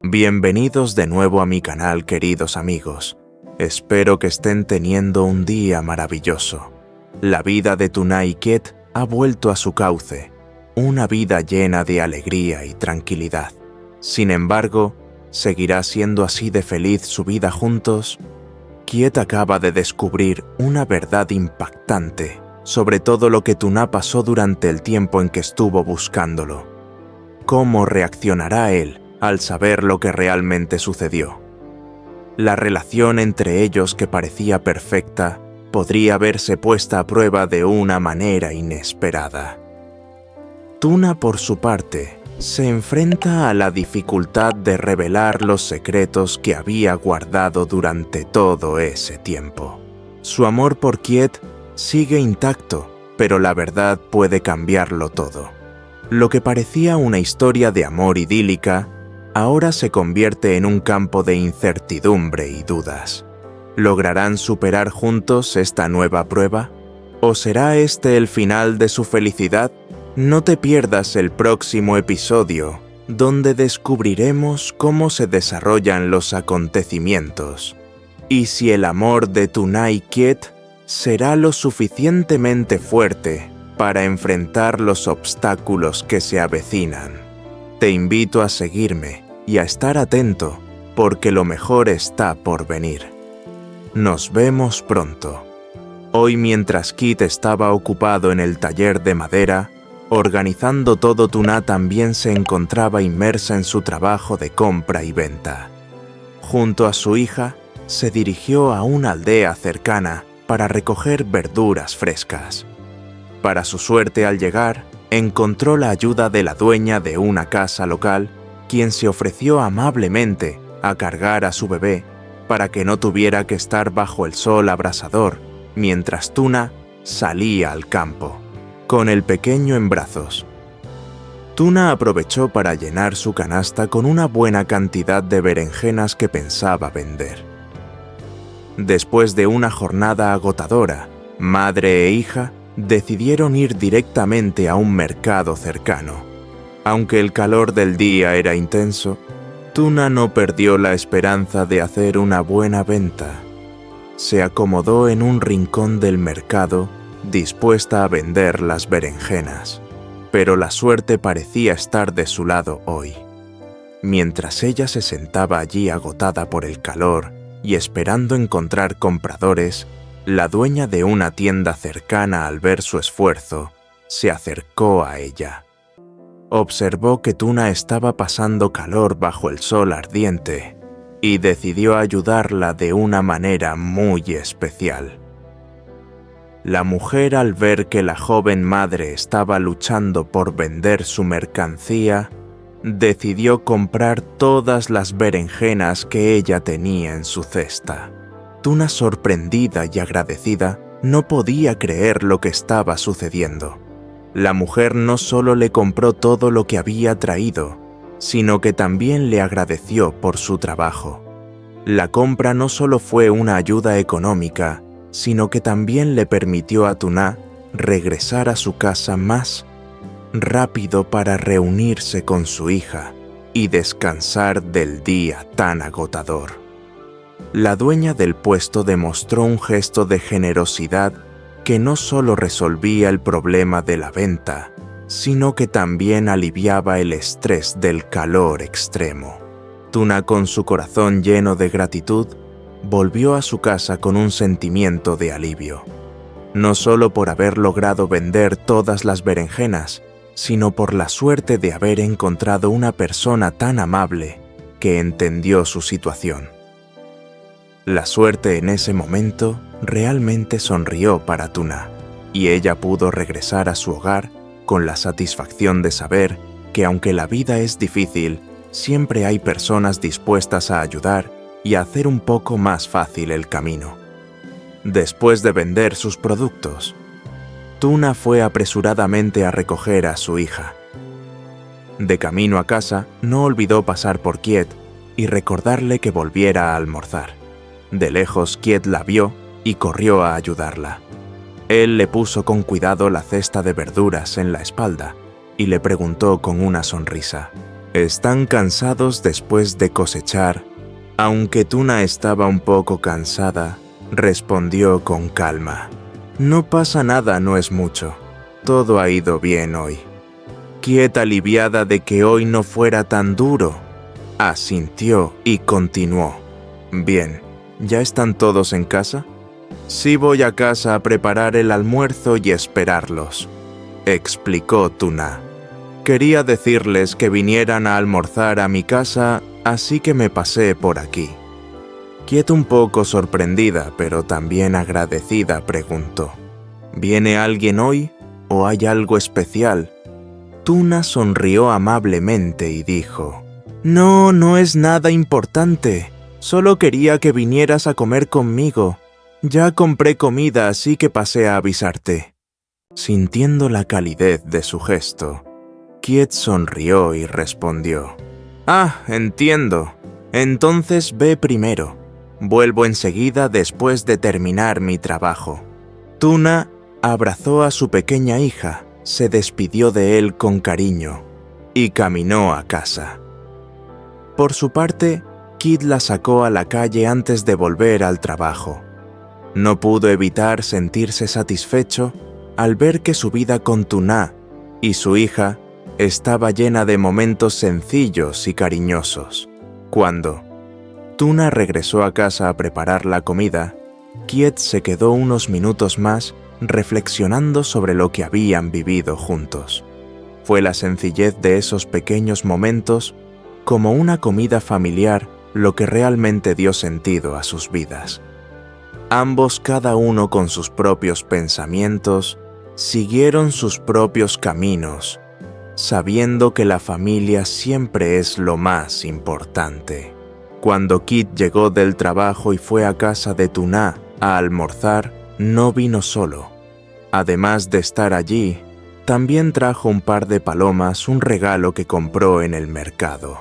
Bienvenidos de nuevo a mi canal, queridos amigos. Espero que estén teniendo un día maravilloso. La vida de Tuna y Quiet ha vuelto a su cauce, una vida llena de alegría y tranquilidad. Sin embargo, ¿seguirá siendo así de feliz su vida juntos? Quiet acaba de descubrir una verdad impactante sobre todo lo que Tuna pasó durante el tiempo en que estuvo buscándolo. ¿Cómo reaccionará él al saber lo que realmente sucedió? La relación entre ellos, que parecía perfecta, podría verse puesta a prueba de una manera inesperada. Tuna, por su parte, se enfrenta a la dificultad de revelar los secretos que había guardado durante todo ese tiempo. Su amor por Quiet sigue intacto, pero la verdad puede cambiarlo todo. Lo que parecía una historia de amor idílica, ahora se convierte en un campo de incertidumbre y dudas. ¿Lograrán superar juntos esta nueva prueba? ¿O será este el final de su felicidad? No te pierdas el próximo episodio, donde descubriremos cómo se desarrollan los acontecimientos y si el amor de Tuna y Quiet será lo suficientemente fuerte para enfrentar los obstáculos que se avecinan. Te invito a seguirme y a estar atento, porque lo mejor está por venir. Nos vemos pronto. Hoy, mientras Quiet estaba ocupado en el taller de madera, organizando todo, Tuna también se encontraba inmersa en su trabajo de compra y venta. Junto a su hija, se dirigió a una aldea cercana para recoger verduras frescas. Para su suerte, al llegar, encontró la ayuda de la dueña de una casa local, quien se ofreció amablemente a cargar a su bebé para que no tuviera que estar bajo el sol abrasador mientras Tuna salía al campo, con el pequeño en brazos. Tuna aprovechó para llenar su canasta con una buena cantidad de berenjenas que pensaba vender. Después de una jornada agotadora, madre e hija decidieron ir directamente a un mercado cercano. Aunque el calor del día era intenso, Tuna no perdió la esperanza de hacer una buena venta. Se acomodó en un rincón del mercado, dispuesta a vender las berenjenas, pero la suerte parecía estar de su lado hoy. Mientras ella se sentaba allí agotada por el calor y esperando encontrar compradores, la dueña de una tienda cercana, al ver su esfuerzo, se acercó a ella. Observó que Tuna estaba pasando calor bajo el sol ardiente y decidió ayudarla de una manera muy especial. La mujer, al ver que la joven madre estaba luchando por vender su mercancía, decidió comprar todas las berenjenas que ella tenía en su cesta. Tuna, sorprendida y agradecida, no podía creer lo que estaba sucediendo. La mujer no solo le compró todo lo que había traído, sino que también le agradeció por su trabajo. La compra no solo fue una ayuda económica, sino que también le permitió a Tuna regresar a su casa más rápido para reunirse con su hija y descansar del día tan agotador. La dueña del puesto demostró un gesto de generosidad que no solo resolvía el problema de la venta, sino que también aliviaba el estrés del calor extremo. Tuna, con su corazón lleno de gratitud, volvió a su casa con un sentimiento de alivio, no solo por haber logrado vender todas las berenjenas, sino por la suerte de haber encontrado una persona tan amable que entendió su situación. La suerte en ese momento realmente sonrió para Tuna, y ella pudo regresar a su hogar con la satisfacción de saber que, aunque la vida es difícil, siempre hay personas dispuestas a ayudar y a hacer un poco más fácil el camino. Después de vender sus productos, Tuna fue apresuradamente a recoger a su hija. De camino a casa, no olvidó pasar por Quiet y recordarle que volviera a almorzar. De lejos, Quiet la vio y corrió a ayudarla. Él le puso con cuidado la cesta de verduras en la espalda y le preguntó con una sonrisa: Están cansados después de cosechar. Aunque Tuna estaba un poco cansada, respondió con calma. No pasa nada, no es mucho. Todo ha ido bien hoy. Quiet, aliviada de que hoy no fuera tan duro, asintió y continuó. Bien, ¿ya están todos en casa? Sí, voy a casa a preparar el almuerzo y esperarlos, explicó Tuna. Quería decirles que vinieran a almorzar a mi casa, así que me pasé por aquí. Quiet, un poco sorprendida, pero también agradecida, preguntó: ¿Viene alguien hoy o hay algo especial? Tuna sonrió amablemente y dijo: No, no es nada importante. Solo quería que vinieras a comer conmigo. Ya compré comida, así que pasé a avisarte. Sintiendo la calidez de su gesto, Quiet sonrió y respondió: Ah, entiendo. Entonces ve primero. Vuelvo enseguida después de terminar mi trabajo. Tuna abrazó a su pequeña hija, se despidió de él con cariño y caminó a casa. Por su parte, Kit la sacó a la calle antes de volver al trabajo. No pudo evitar sentirse satisfecho al ver que su vida con Tuna y su hija estaba llena de momentos sencillos y cariñosos. Cuando Tuna regresó a casa a preparar la comida, Quiet se quedó unos minutos más reflexionando sobre lo que habían vivido juntos. Fue la sencillez de esos pequeños momentos, como una comida familiar, lo que realmente dio sentido a sus vidas. Ambos, cada uno con sus propios pensamientos, siguieron sus propios caminos, sabiendo que la familia siempre es lo más importante. Cuando Kit llegó del trabajo y fue a casa de Tuna a almorzar, no vino solo. Además de estar allí, también trajo un par de palomas, un regalo que compró en el mercado.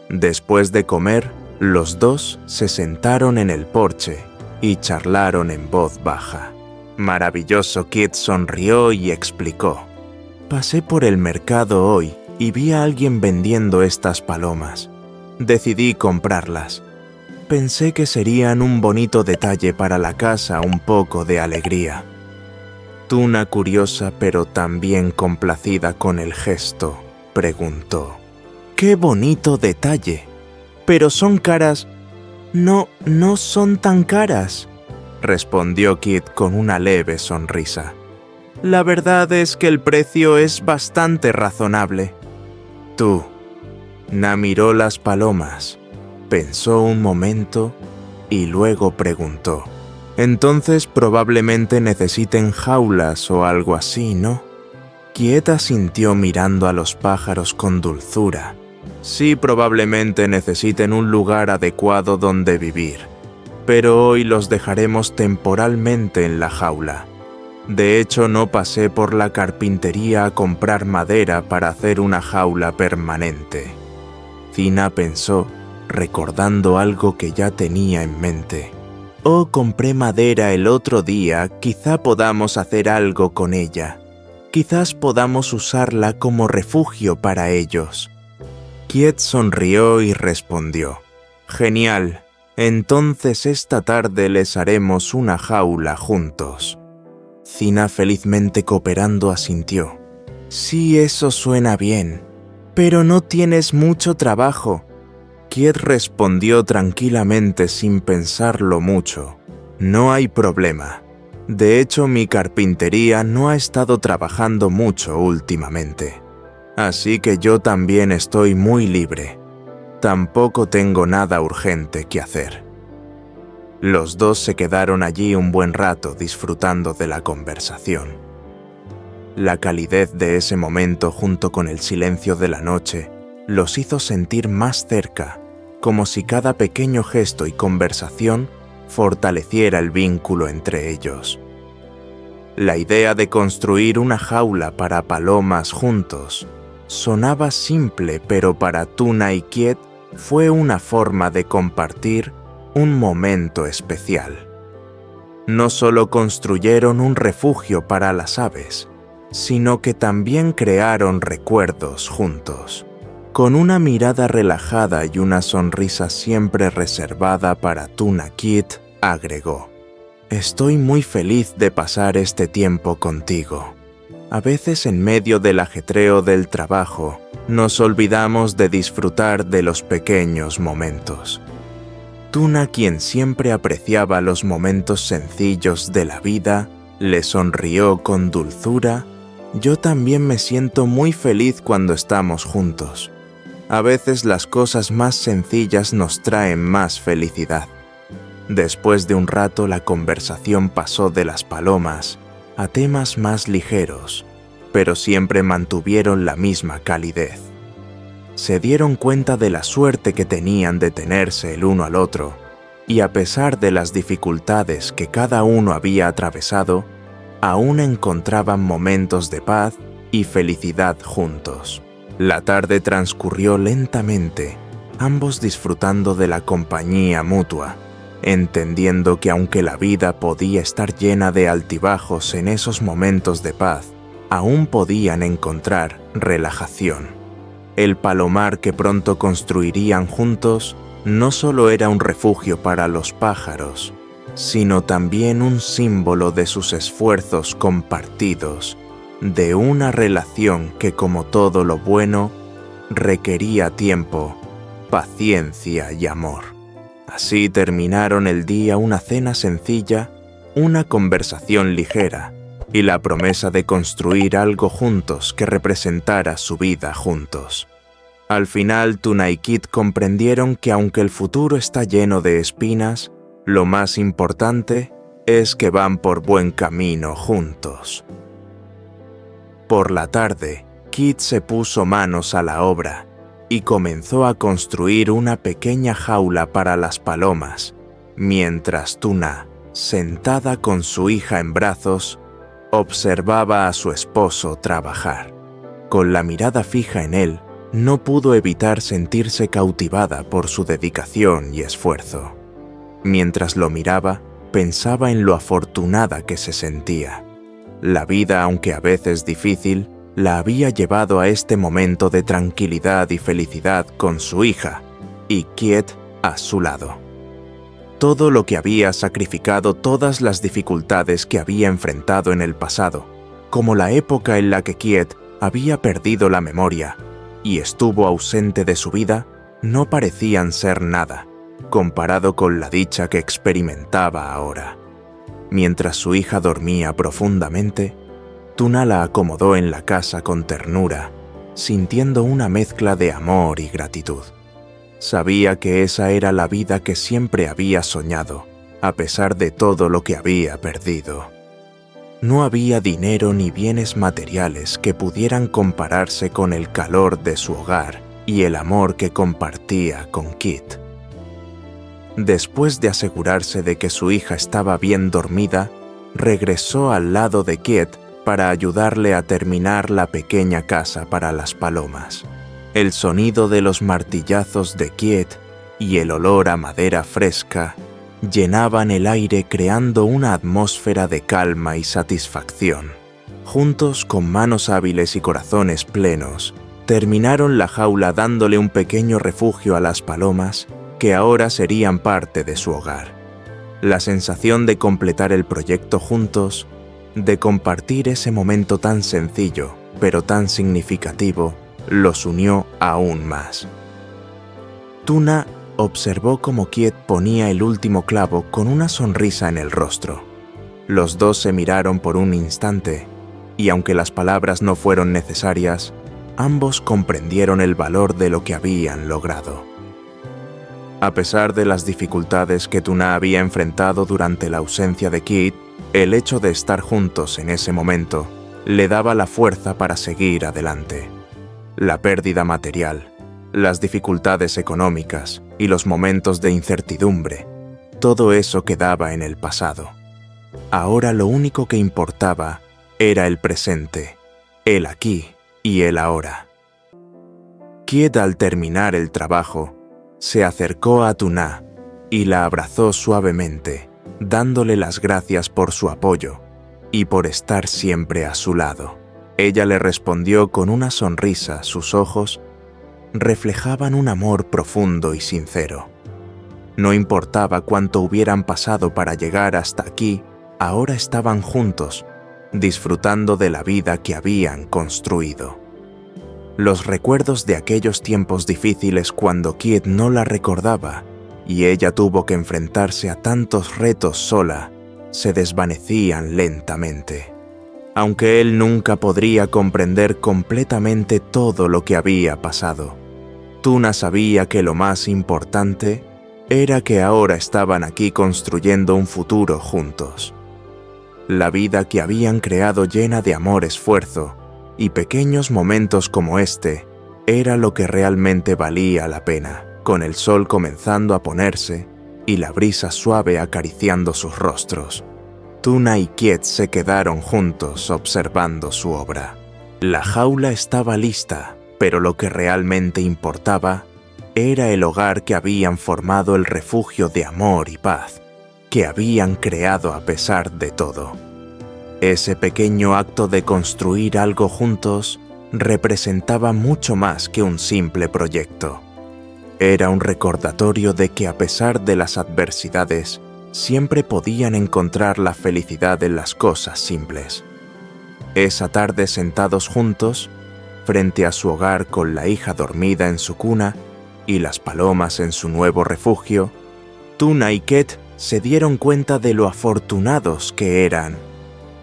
Después de comer, los dos se sentaron en el porche y charlaron en voz baja. Maravilloso, Kit sonrió y explicó: Pasé por el mercado hoy y vi a alguien vendiendo estas palomas. Decidí comprarlas. Pensé que serían un bonito detalle para la casa, un poco de alegría. Tuna, curiosa pero también complacida con el gesto, preguntó: ¡Qué bonito detalle! ¿Pero son caras? No son tan caras, respondió Kit con una leve sonrisa. La verdad es que el precio es bastante razonable. Tuna miró las palomas, pensó un momento y luego preguntó: Entonces probablemente necesiten jaulas o algo así, ¿no? Quiet asintió mirando a los pájaros con dulzura. Sí, probablemente necesiten un lugar adecuado donde vivir, pero hoy los dejaremos temporalmente en la jaula. De hecho, no pasé por la carpintería a comprar madera para hacer una jaula permanente. Tina pensó, recordando algo que ya tenía en mente. Oh, compré madera el otro día, quizá podamos hacer algo con ella. Quizás podamos usarla como refugio para ellos. Quiet sonrió y respondió: Genial, entonces esta tarde les haremos una jaula juntos. Tina, felizmente cooperando, asintió. Sí, eso suena bien, pero no tienes mucho trabajo. Quiet respondió tranquilamente sin pensarlo mucho. No hay problema. De hecho, mi carpintería no ha estado trabajando mucho últimamente. Así que yo también estoy muy libre. Tampoco tengo nada urgente que hacer. Los dos se quedaron allí un buen rato disfrutando de la conversación. La calidez de ese momento junto con el silencio de la noche los hizo sentir más cerca, como si cada pequeño gesto y conversación fortaleciera el vínculo entre ellos. La idea de construir una jaula para palomas juntos sonaba simple, pero para Tuna y Quiet fue una forma de compartir un momento especial. No solo construyeron un refugio para las aves, sino que también crearon recuerdos juntos. Con una mirada relajada y una sonrisa siempre reservada para Tuna, Kit agregó: «Estoy muy feliz de pasar este tiempo contigo. A veces en medio del ajetreo del trabajo, nos olvidamos de disfrutar de los pequeños momentos». Tuna, quien siempre apreciaba los momentos sencillos de la vida, le sonrió con dulzura. «Yo también me siento muy feliz cuando estamos juntos. A veces las cosas más sencillas nos traen más felicidad». Después de un rato la conversación pasó de las palomas a temas más ligeros, pero siempre mantuvieron la misma calidez. Se dieron cuenta de la suerte que tenían de tenerse el uno al otro, y a pesar de las dificultades que cada uno había atravesado, aún encontraban momentos de paz y felicidad juntos. La tarde transcurrió lentamente, ambos disfrutando de la compañía mutua, entendiendo que aunque la vida podía estar llena de altibajos en esos momentos de paz, aún podían encontrar relajación. El palomar que pronto construirían juntos no solo era un refugio para los pájaros, sino también un símbolo de sus esfuerzos compartidos, de una relación que, como todo lo bueno, requería tiempo, paciencia y amor. Así terminaron el día, una cena sencilla, una conversación ligera y la promesa de construir algo juntos que representara su vida juntos. Al final, Tuna y Kit comprendieron que aunque el futuro está lleno de espinas, lo más importante es que van por buen camino juntos. Por la tarde, Kit se puso manos a la obra y comenzó a construir una pequeña jaula para las palomas, mientras Tuna, sentada con su hija en brazos, observaba a su esposo trabajar. Con la mirada fija en él, no pudo evitar sentirse cautivada por su dedicación y esfuerzo. Mientras lo miraba, pensaba en lo afortunada que se sentía. La vida, aunque a veces difícil, la había llevado a este momento de tranquilidad y felicidad con su hija, y Kit a su lado. Todo lo que había sacrificado, todas las dificultades que había enfrentado en el pasado, como la época en la que Kit había perdido la memoria y estuvo ausente de su vida, no parecían ser nada, comparado con la dicha que experimentaba ahora. Mientras su hija dormía profundamente, Tuna la acomodó en la casa con ternura, sintiendo una mezcla de amor y gratitud. Sabía que esa era la vida que siempre había soñado, a pesar de todo lo que había perdido. No había dinero ni bienes materiales que pudieran compararse con el calor de su hogar y el amor que compartía con Kit. Después de asegurarse de que su hija estaba bien dormida, regresó al lado de Kit para ayudarle a terminar la pequeña casa para las palomas. El sonido de los martillazos de Kit y el olor a madera fresca llenaban el aire, creando una atmósfera de calma y satisfacción. Juntos, con manos hábiles y corazones plenos, terminaron la jaula dándole un pequeño refugio a las palomas que ahora serían parte de su hogar. La sensación de completar el proyecto juntos, de compartir ese momento tan sencillo, pero tan significativo, los unió aún más. Tuna observó cómo Kit ponía el último clavo con una sonrisa en el rostro. Los dos se miraron por un instante, y aunque las palabras no fueron necesarias, ambos comprendieron el valor de lo que habían logrado. A pesar de las dificultades que Tuna había enfrentado durante la ausencia de Kit, el hecho de estar juntos en ese momento le daba la fuerza para seguir adelante. La pérdida material, las dificultades económicas y los momentos de incertidumbre, todo eso quedaba en el pasado. Ahora lo único que importaba era el presente, el aquí y el ahora. Kit, al terminar el trabajo, se acercó a Tuna y la abrazó suavemente, dándole las gracias por su apoyo y por estar siempre a su lado. Ella le respondió con una sonrisa, sus ojos reflejaban un amor profundo y sincero. No importaba cuánto hubieran pasado para llegar hasta aquí, ahora estaban juntos, disfrutando de la vida que habían construido. Los recuerdos de aquellos tiempos difíciles cuando Kit no la recordaba y ella tuvo que enfrentarse a tantos retos sola, se desvanecían lentamente. Aunque él nunca podría comprender completamente todo lo que había pasado, Tuna sabía que lo más importante era que ahora estaban aquí construyendo un futuro juntos. La vida que habían creado llena de amor, esfuerzo y pequeños momentos como este era lo que realmente valía la pena, con el sol comenzando a ponerse y la brisa suave acariciando sus rostros. Tuna y Kiet se quedaron juntos observando su obra. La jaula estaba lista, pero lo que realmente importaba era el hogar que habían formado, el refugio de amor y paz que habían creado a pesar de todo. Ese pequeño acto de construir algo juntos representaba mucho más que un simple proyecto. Era un recordatorio de que a pesar de las adversidades, siempre podían encontrar la felicidad en las cosas simples. Esa tarde, sentados juntos, frente a su hogar con la hija dormida en su cuna y las palomas en su nuevo refugio, Tuna y Ket se dieron cuenta de lo afortunados que eran.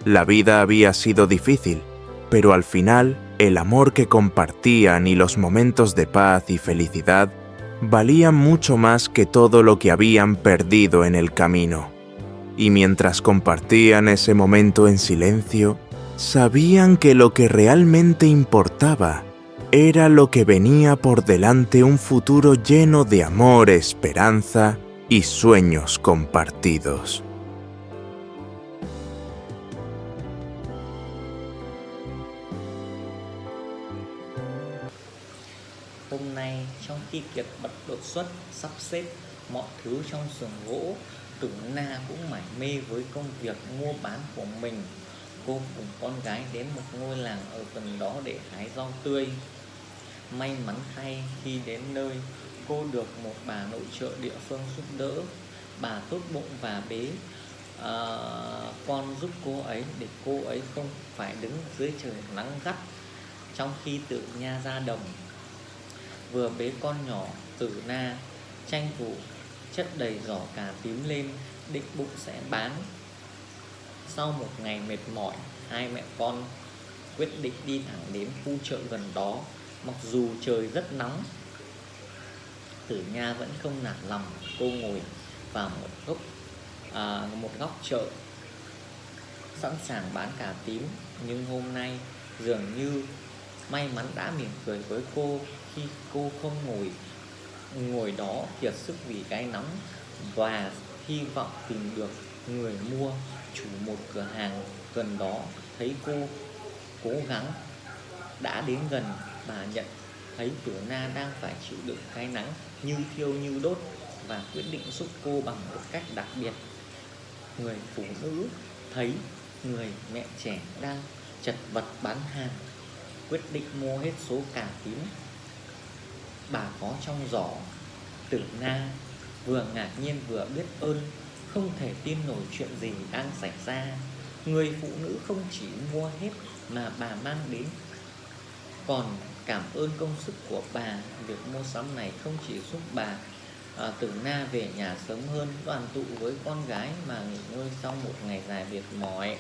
La vida había sido difícil, pero al final el amor que compartían y los momentos de paz y felicidad valían mucho más que todo lo que habían perdido en el camino. Y mientras compartían ese momento en silencio, sabían que lo que realmente importaba era lo que venía por delante, un futuro lleno de amor, esperanza y sueños compartidos. Hôm nay trong khi Kiệt bật đột xuất sắp xếp mọi thứ trong xưởng gỗ, Tử Na cũng mải mê với công việc mua bán của mình. Cô cùng con gái đến một ngôi làng ở gần đó để hái rau tươi. May mắn thay, khi đến nơi, cô được một bà nội trợ địa phương giúp đỡ. Bà tốt bụng và bế con giúp cô ấy để cô ấy không phải đứng dưới trời nắng gắt. Trong khi Tử Nha ra đồng, vừa bế con nhỏ, Tử Na tranh thủ chất đầy giỏ cà tím lên, định bụng sẽ bán. Sau một ngày mệt mỏi, hai mẹ con quyết định đi thẳng đến khu chợ gần đó. Mặc dù trời rất nóng, Tử Nha vẫn không nản lòng. Cô ngồi vào một góc chợ, sẵn sàng bán cà tím. Nhưng hôm nay dường như may mắn đã mỉm cười với cô khi cô không ngồi đó kiệt sức vì cái nóng và hy vọng tìm được người mua. Chủ một cửa hàng gần đó thấy cô cố gắng đã đến gần. Bà nhận thấy Tử Na đang phải chịu đựng cái nắng như thiêu như đốt và quyết định giúp cô bằng một cách đặc biệt. Người phụ nữ thấy người mẹ trẻ đang chật vật bán hàng, quyết định mua hết số cà tím bà có trong giỏ. Tử Na vừa ngạc nhiên vừa biết ơn, không thể tin nổi chuyện gì đang xảy ra. Người phụ nữ không chỉ mua hết mà bà mang đến còn cảm ơn công sức của bà. Việc mua sắm này không chỉ giúp bà Tử Na về nhà sớm hơn, đoàn tụ với con gái mà nghỉ ngơi sau một ngày dài mệt mỏi.